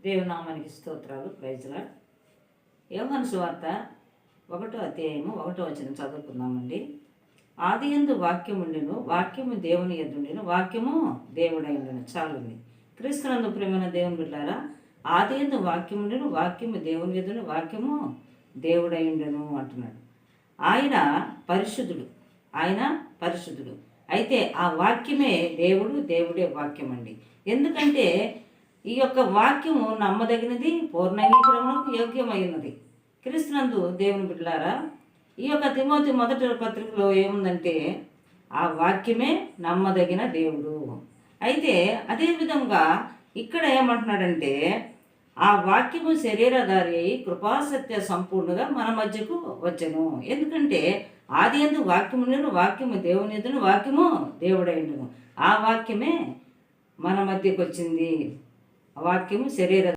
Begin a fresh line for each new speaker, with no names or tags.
దేవునామానికి స్తోత్రాలు. Praise lord. యోహాను సువార్త 1వ అధ్యాయము 1వ వచనం చదువుకుందామండి. ఆదియందు వాక్యం ఉండెను, వాక్యము దేవుని యందుండెను, వాక్యము దేవుడై ఉండెను. చాలుంది. క్రీస్తునందు ప్రియమైన దేవుని బిడ్డలారా, ఆదియందు వాక్యం ఉండెను, వాక్యము దేవుని యందుండెను, వాక్యము దేవుడై ఉండెను అంటున్నాడు. ఆయన పరిశుద్ధుడు. అయితే ఆ వాక్యమే దేవుడే వాక్యం అండి. ఎందుకంటే ఈ యొక్క వాక్యము నమ్మదగినది, పూర్ణంగీకరణకు యోగ్యమైనది. క్రీస్తునందు దేవుని బిడ్డలారా, ఈ యొక్క తిమోతి మొదటి పత్రికలో ఏముందంటే ఆ వాక్యమే నమ్మదగిన దేవుడు. అయితే అదేవిధంగా ఇక్కడ ఏమంటున్నాడంటే ఆ వాక్యము శరీరధారి అయి కృపాసత్య సంపూర్ణంగా మన మధ్యకు వచ్చెను. ఎందుకంటే ఆది యందు వాక్యము ఉండెను, వాక్యము దేవుని యందును, వాక్యము దేవుడైండును. ఆ వాక్యమే మన మధ్యకు వచ్చింది. ఆ వాక్యము శరీర